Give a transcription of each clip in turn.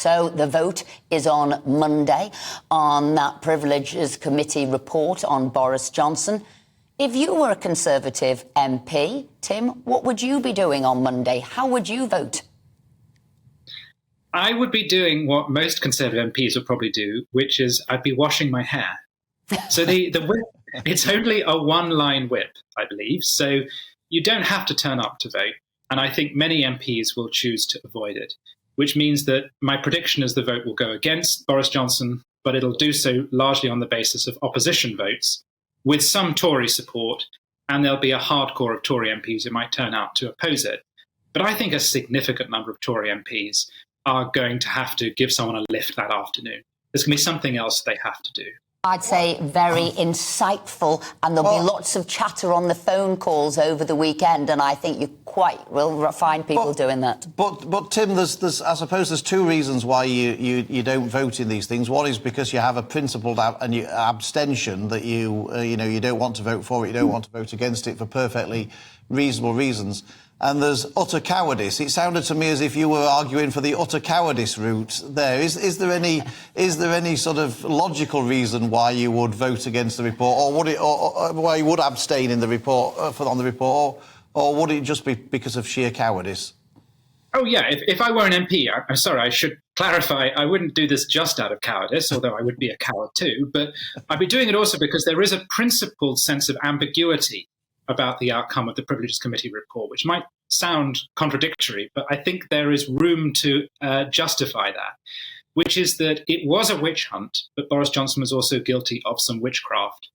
So the vote is on Monday on that Privileges Committee report on Boris Johnson. If you were a Conservative MP, Tim, what would you be doing on Monday? How would you vote? I would be doing what most Conservative MPs would probably do, which is I'd be washing my hair. So the whip, it's only a one-line whip, I believe. So you don't have to turn up to vote. And I think many MPs will choose to avoid it, which means that my prediction is the vote will go against Boris Johnson, but it'll do so largely on the basis of opposition votes with some Tory support. And there'll be a hardcore of Tory MPs who might turn out to oppose it. But I think a significant number of Tory MPs are going to have to give someone a lift that afternoon. There's going to be something else they have to do. I'd say very insightful, and there'll be lots of chatter on the phone calls over the weekend, and I think you quite will find people doing that. But Tim, there's I suppose there's two reasons why you don't vote in these things. One is because you have a principled abstention that you don't want to vote for it, you don't want to vote against it for perfectly reasonable reasons. And there's utter cowardice. It sounded to me as if you were arguing for the utter cowardice route there. Is there any sort of logical reason why you would vote against the report, or why you would abstain in the report on the report, or would it just be because of sheer cowardice? Oh yeah, if I were an MP, I'm sorry, I should clarify, I wouldn't do this just out of cowardice, although I would be a coward too, but I'd be doing it also because there is a principled sense of ambiguity about the outcome of the Privileges Committee report, which might sound contradictory, but I think there is room to justify that, which is that it was a witch hunt, but Boris Johnson was also guilty of some witchcraft.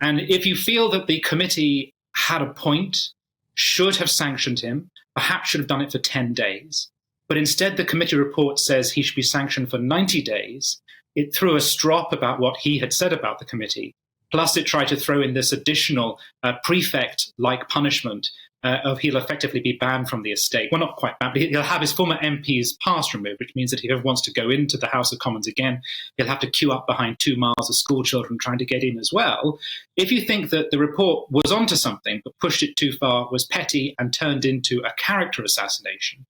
And if you feel that the committee had a point, should have sanctioned him, perhaps should have done it for 10 days, but instead the committee report says he should be sanctioned for 90 days, it threw a strop about what he had said about the committee. Plus, it tried to throw in this additional prefect-like punishment of he'll effectively be banned from the estate. Well, not quite banned, but he'll have his former MP's pass removed, which means that if he ever wants to go into the House of Commons again, he'll have to queue up behind 2 miles of school children trying to get in as well. If you think that the report was onto something but pushed it too far, was petty and turned into a character assassination,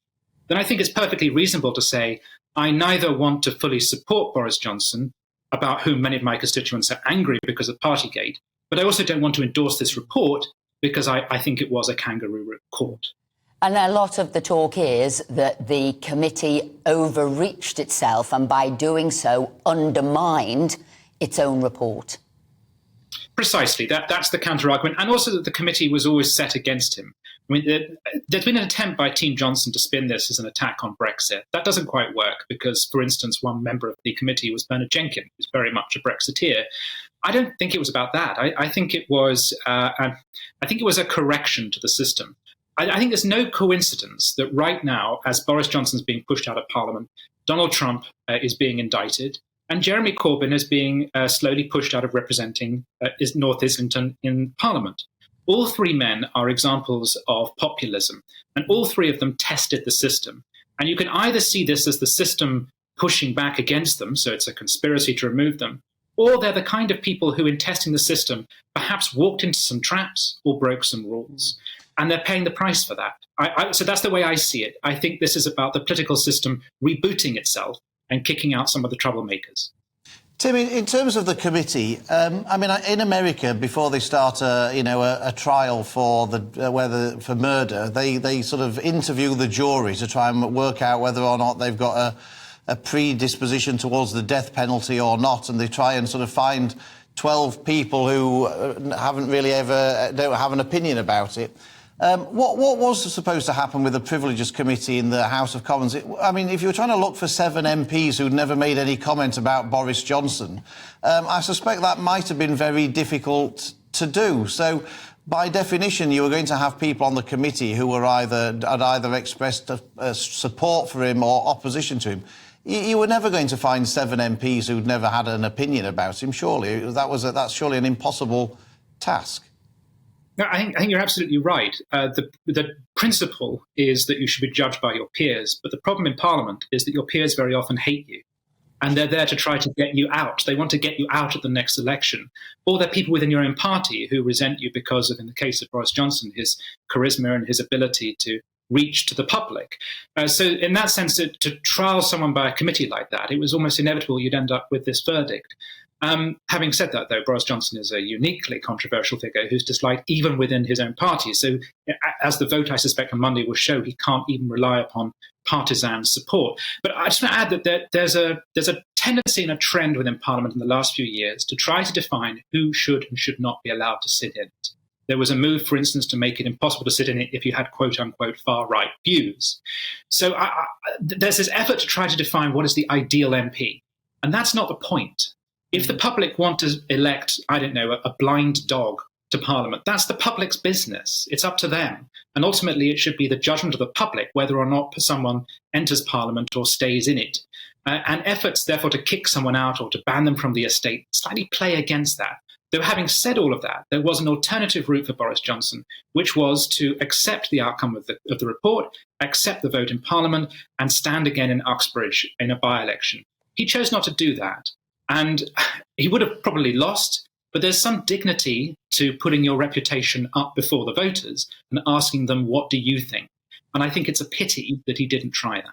then I think it's perfectly reasonable to say, I neither want to fully support Boris Johnson, about whom many of my constituents are angry because of partygate, but I also don't want to endorse this report because I think it was a kangaroo court. And a lot of the talk is that the committee overreached itself and by doing so undermined its own report. Precisely. That's the counter-argument. And also that the committee was always set against him. I mean, there's been an attempt by Team Johnson to spin this as an attack on Brexit. That doesn't quite work because, for instance, one member of the committee was Bernard Jenkins, who's very much a Brexiteer. I don't think it was about that. I think it was a correction to the system. I think there's no coincidence that right now, as Boris Johnson's being pushed out of Parliament, Donald Trump is being indicted, and Jeremy Corbyn is being slowly pushed out of representing North Islington in Parliament. All three men are examples of populism, and all three of them tested the system. And you can either see this as the system pushing back against them, so it's a conspiracy to remove them, or they're the kind of people who, in testing the system, perhaps walked into some traps or broke some rules. And they're paying the price for that. So that's the way I see it. I think this is about the political system rebooting itself and kicking out some of the troublemakers. Tim, in terms of the committee, in America, before they start a trial for for murder, they sort of interview the jury to try and work out whether or not they've got a predisposition towards the death penalty or not, and they try and sort of find 12 people who don't have an opinion about it. What was supposed to happen with the Privileges Committee in the House of Commons? If you were trying to look for 7 MPs who'd never made any comment about Boris Johnson, I suspect that might have been very difficult to do. So, by definition, you were going to have people on the committee who were had either expressed support for him or opposition to him. You were never going to find 7 MPs who'd never had an opinion about him, surely. That's surely an impossible task. No, I think you're absolutely right. The principle is that you should be judged by your peers, but the problem in Parliament is that your peers very often hate you, and they're there to try to get you out. They want to get you out at the next election. Or they're people within your own party who resent you because of, in the case of Boris Johnson, his charisma and his ability to reach to the public. So in that sense, to trial someone by a committee like that, it was almost inevitable you'd end up with this verdict. Having said that, though, Boris Johnson is a uniquely controversial figure who's disliked even within his own party. So as the vote, I suspect, on Monday will show, he can't even rely upon partisan support. But I just want to add that there's a tendency and a trend within Parliament in the last few years to try to define who should and should not be allowed to sit in it. There was a move, for instance, to make it impossible to sit in it if you had, quote unquote, far-right views. So there's this effort to try to define what is the ideal MP. And that's not the point. If the public want to elect, I don't know, a blind dog to Parliament, that's the public's business. It's up to them. And ultimately, it should be the judgment of the public whether or not someone enters Parliament or stays in it. And efforts, therefore, to kick someone out or to ban them from the estate slightly play against that. Though having said all of that, there was an alternative route for Boris Johnson, which was to accept the outcome of the report, accept the vote in Parliament, and stand again in Uxbridge in a by-election. He chose not to do that. And he would have probably lost, but there's some dignity to putting your reputation up before the voters and asking them, what do you think? And I think it's a pity that he didn't try that.